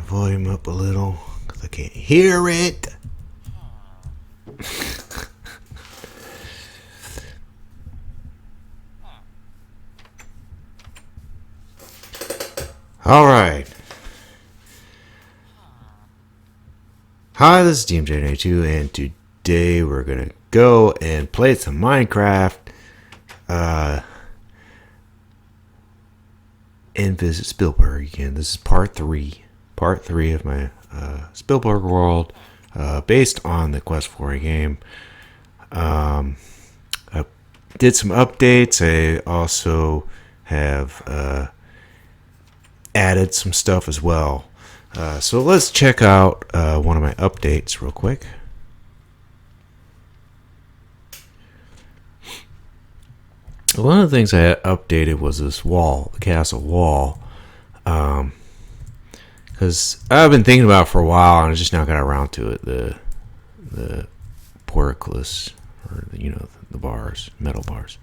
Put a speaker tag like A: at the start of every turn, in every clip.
A: volume up a little because I can't hear it. All right. Hi, this is DMJ92, and today we're gonna go and play some Minecraft and visit Spielburg again. This is part three of my Spielburg world, based on the Quest 4 game. I did some updates. I also have added some stuff as well. So let's check out one of my updates real quick. One of the things I updated was this wall, the castle wall, because I've been thinking about it for a while and I just now got around to it. The portcullis, or the bars, metal bars,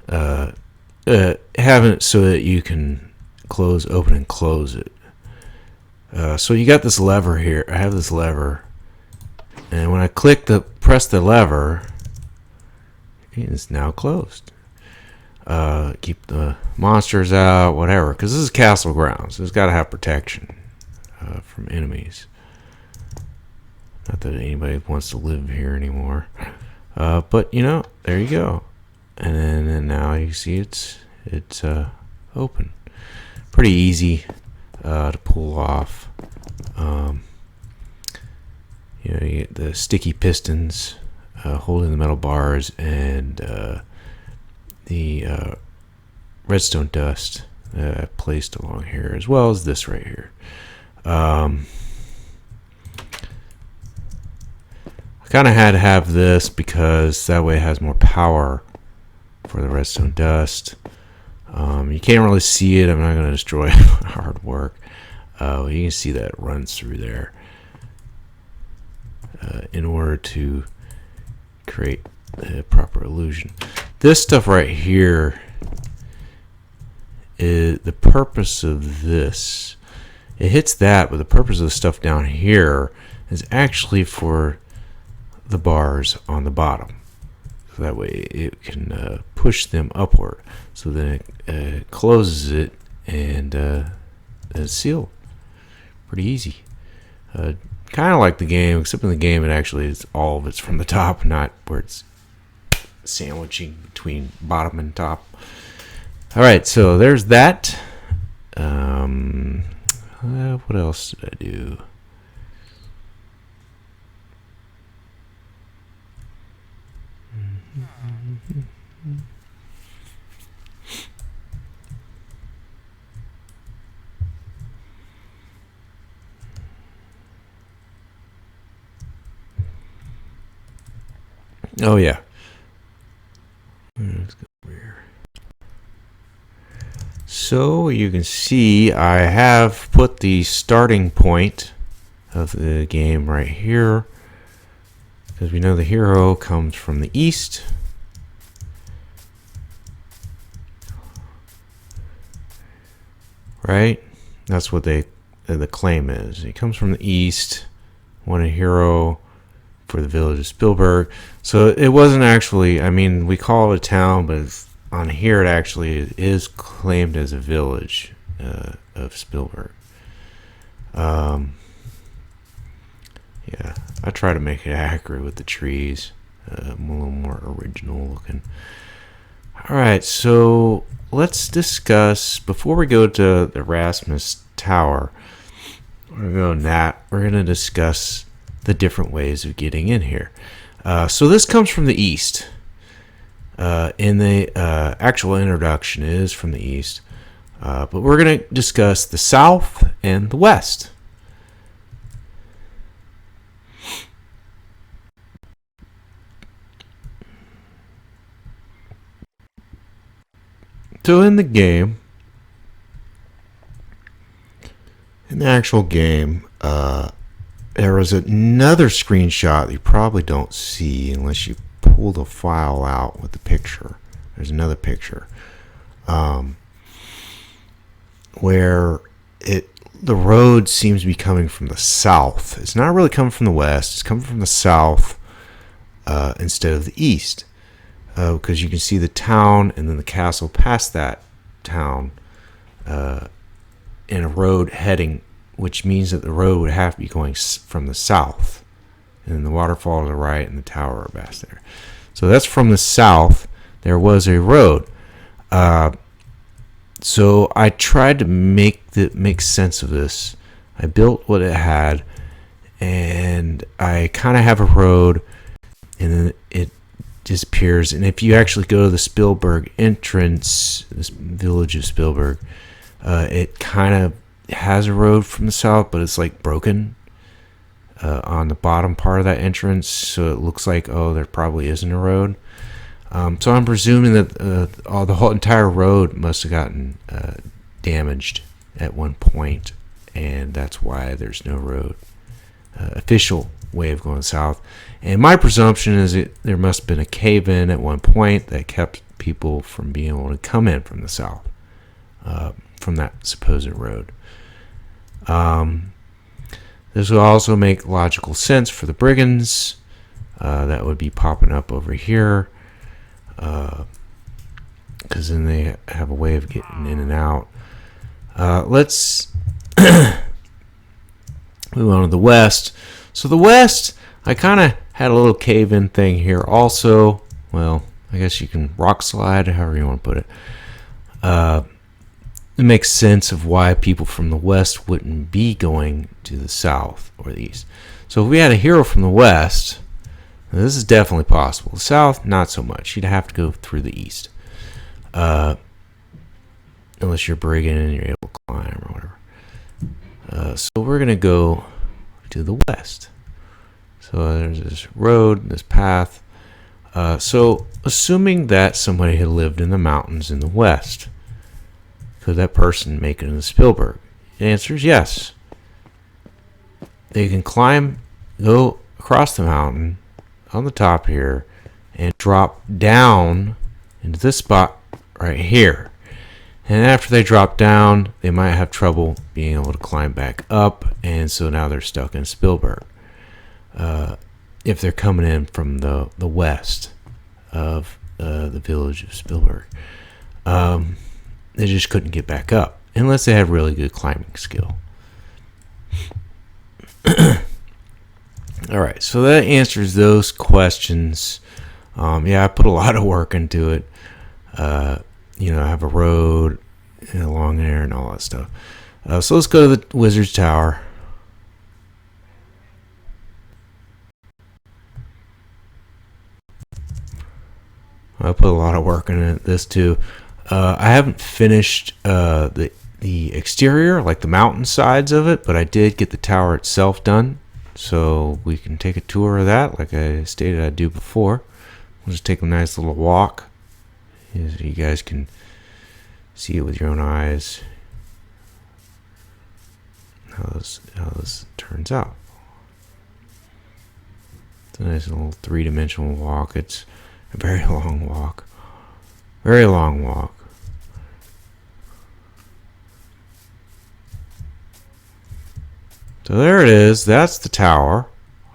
A: having it so that you can open and close it. So you got this lever here. I have this lever, and when I press the lever, it's now closed. Keep the monsters out, whatever, because this is castle grounds. It's got to have protection from enemies. Not that anybody wants to live here anymore, but there you go. And now you see it's open. Pretty easy to pull off. You get the sticky pistons holding the metal bars, and the redstone dust placed along here, as well as this right here. I kind of had to have this because that way it has more power for the redstone dust. You can't really see it. I'm not going to destroy hard work. You can see that it runs through there in order to create a proper illusion. This stuff right here is the purpose of this. It hits that, but the purpose of the stuff down here is actually for the bars on the bottom. So that way it can push them upward. So then it closes it, and it's sealed. Pretty easy. Kind of like the game, except in the game it actually is all of it's from the top, not where it's sandwiching between bottom and top. Alright, so there's that. What else did I do? Oh yeah. Let's go over here. So you can see I have put the starting point of the game right here, because we know the hero comes from the east. Right? That's what the claim is. He comes from the east. Want a hero for the village of Spielburg. So it wasn't actually, we call it a town, but on here it actually is claimed as a village of Spielburg. Yeah, I try to make it accurate with the trees, a little more original looking. Alright, so let's discuss, before we go to the Erasmus Tower, we're going to discuss the different ways of getting in here. So this comes from the east. In the actual introduction is from the east, but we're going to discuss the south and the west. So in the actual game, there was another screenshot that you probably don't see unless you pull the file out with the picture. There's another picture where it the road seems to be coming from the south. It's not really coming from the west. It's coming from the south instead of the east. Because you can see the town and then the castle past that town in a road heading, which means that the road would have to be going from the south. And then the waterfall to the right and the tower are past there. So that's from the south. There was a road. So I tried to make sense of this. I built what it had, and I kind of have a road, and then it disappears. And if you actually go to the Spielburg entrance, this village of Spielburg, it kind of has a road from the south, but it's like broken on the bottom part of that entrance, so it looks like, oh, there probably isn't a road. So I'm presuming that the whole entire road must have gotten damaged at one point, and that's why there's no road. Official way of going south. And my presumption is that there must have been a cave-in at one point that kept people from being able to come in from the south, from that supposed road. This would also make logical sense for the brigands. That would be popping up over here. Because then they have a way of getting in and out. Let's move on to the west. So the west, I kind of had a little cave-in thing here also. Well, I guess you can rock slide, however you want to put it. It makes sense of why people from the west wouldn't be going to the south or the east. So if we had a hero from the west, this is definitely possible. The south, not so much. You'd have to go through the east. Unless you're brigand and you're able to climb or whatever. So we're going to go to the west. So there's this road, this path. So assuming that somebody had lived in the mountains in the west, could that person make it in the Spielburg? The answer is yes. They can climb, go across the mountain on the top here, and drop down into this spot right here. And after they drop down, they might have trouble being able to climb back up, and so now they're stuck in Spielburg. If they're coming in from the west of the village of Spielburg. They just couldn't get back up unless they had really good climbing skill. All right, so that answers those questions. I put a lot of work into it. I have a road along there and all that stuff. So let's go to the Wizard's Tower. I put a lot of work into this too. I haven't finished the exterior, like the mountain sides of it, but I did get the tower itself done. So we can take a tour of that, like I stated I'd do before. We'll just take a nice little walk, so you guys can see it with your own eyes. How this turns out. It's a nice little three-dimensional walk. It's a very long walk. Very long walk. So there it is. That's the tower.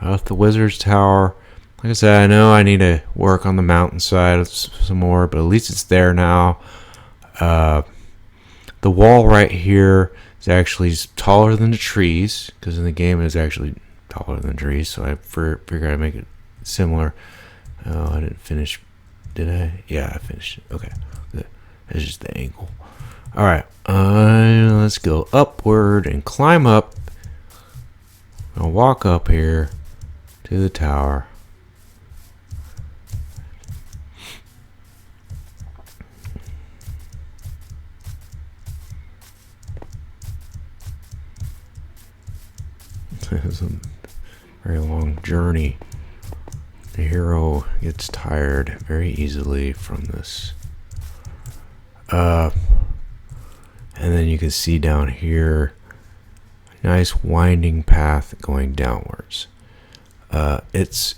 A: That's the Wizard's Tower. Like I said, I know I need to work on the mountainside some more, but at least it's there now. The wall right here is actually taller than the trees, because in the game it's actually taller than the trees, so I figured I'd make it similar. Oh, I didn't finish. Did I? Yeah, I finished it. Okay, good. It's just the angle. All right, let's go upward and climb up. I'll walk up here to the tower. It's a very long journey. The hero gets tired very easily from this. And then you can see down here, nice winding path going downwards. If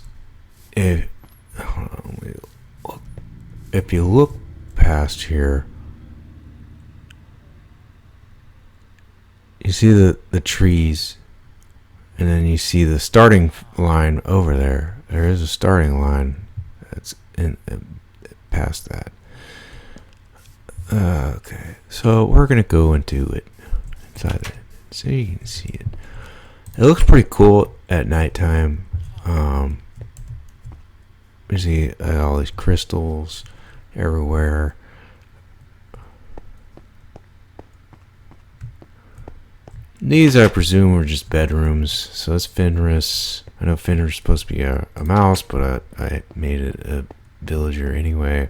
A: you look past here, you see the trees, and then you see the starting line over there. There is a starting line that's in past that. Okay, so we're gonna go into it inside it, so you can see it. It looks pretty cool at nighttime. You see all these crystals everywhere. These, I presume, are just bedrooms. So that's Fenris. I know Fenris is supposed to be a mouse, but I made it a villager anyway.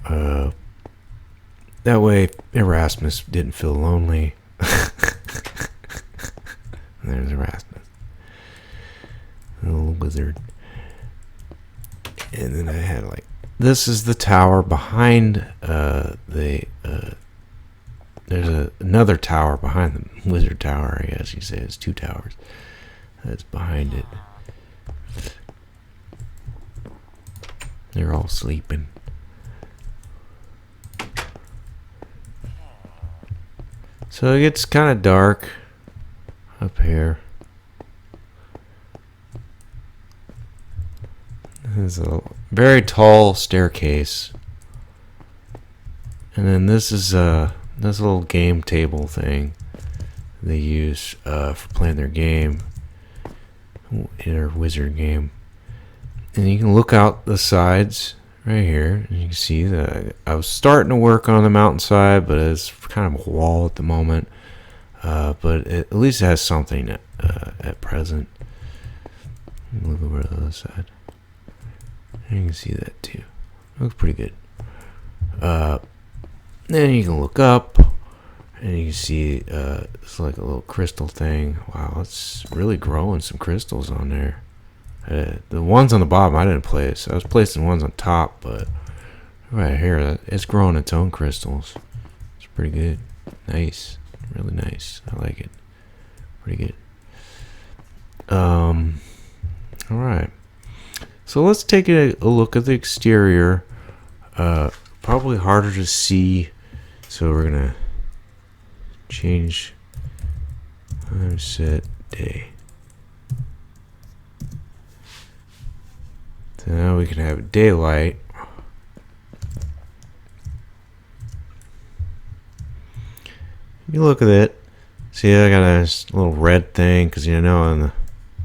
A: That way Erasmus didn't feel lonely. There's Erasmus. A little wizard. And then I had like, this is the tower behind there's another tower behind the wizard tower, I guess you say. It's 2 towers. That's behind it. They're all sleeping. So it gets kind of dark up here. There's a very tall staircase. And then this is this little game table thing they use for playing their game, their wizard game. And you can look out the sides right here, and you can see that I was starting to work on the mountainside, but it's kind of a wall at the moment. But at least it has something at present. Look over to the other side. And you can see that too. It looks pretty good. Then you can look up, and you can see it's like a little crystal thing. Wow, it's really growing some crystals on there. The ones on the bottom I didn't place. I was placing ones on top, but right here it's growing its own crystals. It's pretty good. Nice, really nice. I like it. Pretty good. All right. So let's take a look at the exterior. Probably harder to see, so we're gonna change time set day. So now we can have daylight. If you look at it, see I got a little red thing, because you know in the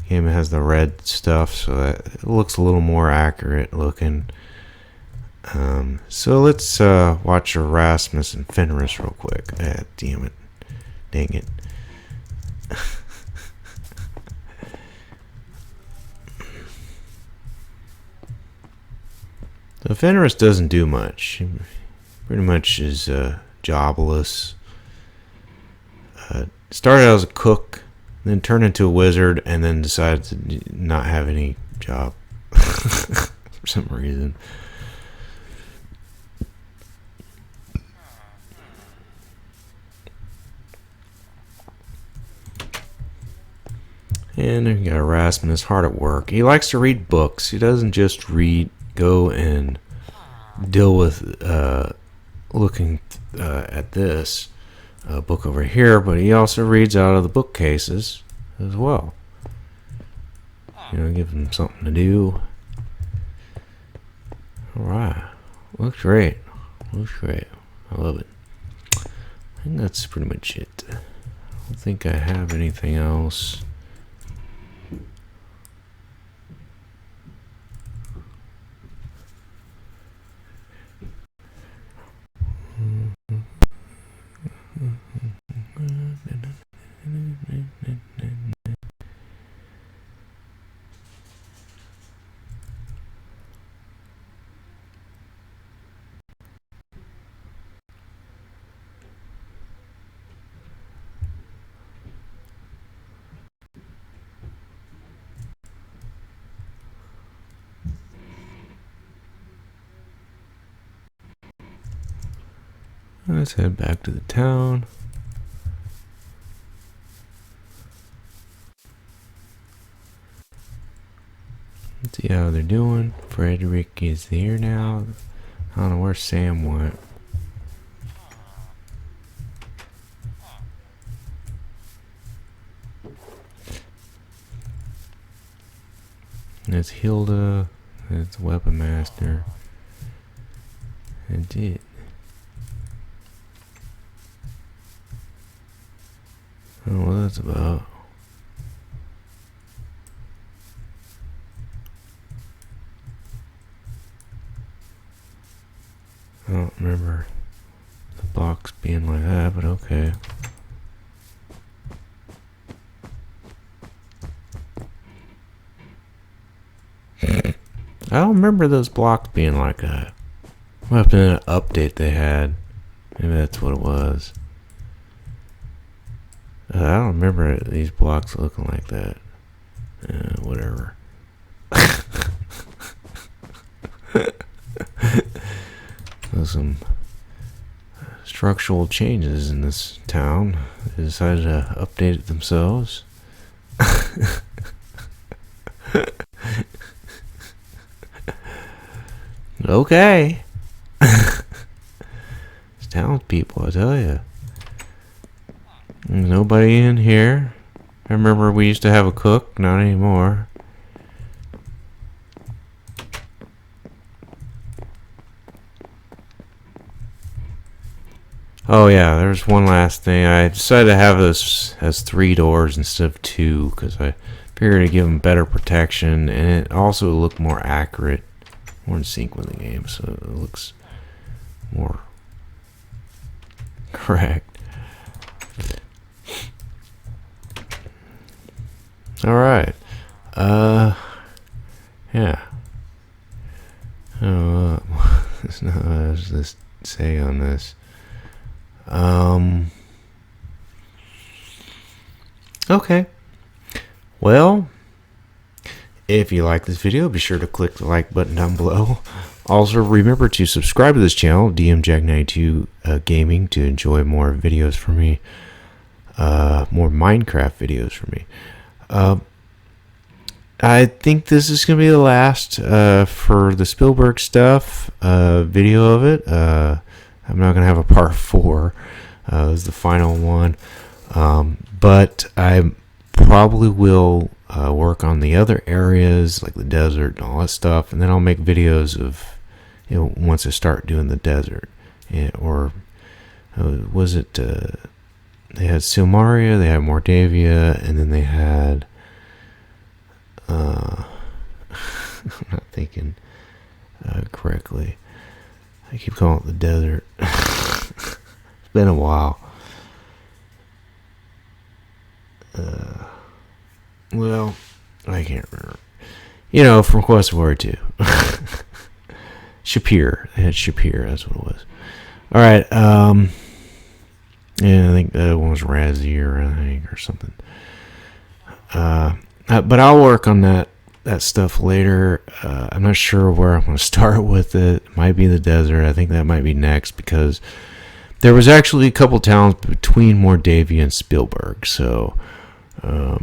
A: game it has the red stuff, so that it looks a little more accurate looking. So let's watch Erasmus and Fenris real quick. Damn it. Dang it. So Fenris doesn't do much. He pretty much is jobless. Started out as a cook, then turned into a wizard, and then decided to not have any job for some reason. And then you got Erasmus, hard at work. He likes to read books. He doesn't just go and deal with looking at this book over here, but he also reads out of the bookcases as well. You know, give him something to do. Alright. Looks great. Looks great. I love it. I think that's pretty much it. I don't think I have anything else. Let's head back to the town. Let's see how they're doing. Frederick is here now. I don't know where Sam went. That's Hilda. That's Weapon Master. That's it. I don't know what that's about. I don't remember the box being like that, but okay. I don't remember those blocks being like that. What happened to an update they had? Maybe that's what it was. I don't remember these blocks looking like that. Whatever. There's some structural changes in this town. They decided to update it themselves. Okay. It's townspeople, I tell you. There's nobody in here. I remember we used to have a cook, not anymore. Oh yeah, there's one last thing. I decided to have this as 3 doors instead of 2 because I figured to give them better protection, and it also looked more accurate, more in sync with the game, so it looks more correct. All right. Yeah. Oh, there's not much to say on this. Okay. Well, if you like this video, be sure to click the like button down below. Also, remember to subscribe to this channel, DMJack92 Gaming, to enjoy more videos from me, more Minecraft videos from me. I think this is going to be the last for the Spielburg stuff, video of it. I'm not going to have a part 4. This is the final one. But I probably will work on the other areas, like the desert and all that stuff, and then I'll make videos of, once I start doing the desert. Was it... they had Silmaria, they had Mordavia, and then they had... I'm not thinking correctly. I keep calling it the desert. It's been a while. Well, I can't remember. From Quest of War 2. Shapir. They had Shapir, that's what it was. Alright, yeah, I think that one was Razir, or something. But I'll work on that stuff later. I'm not sure where I'm going to start with it. It might be the desert. I think that might be next, because there was actually a couple towns between Mordavia and Spielburg. So I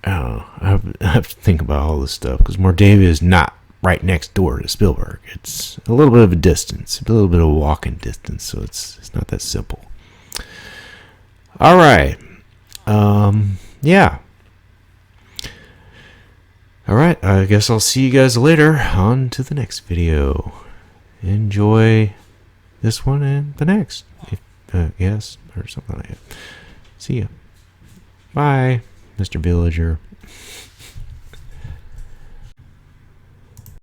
A: don't know. I have to think about all this stuff, because Mordavia is not right next door to Spielburg. It's a little bit of a distance, a little bit of a walking distance. So it's not that simple. All right. Yeah. Alright, I guess I'll see you guys later. On to the next video. Enjoy this one and the next. Yes, or something like that. See ya. Bye, Mr. Villager.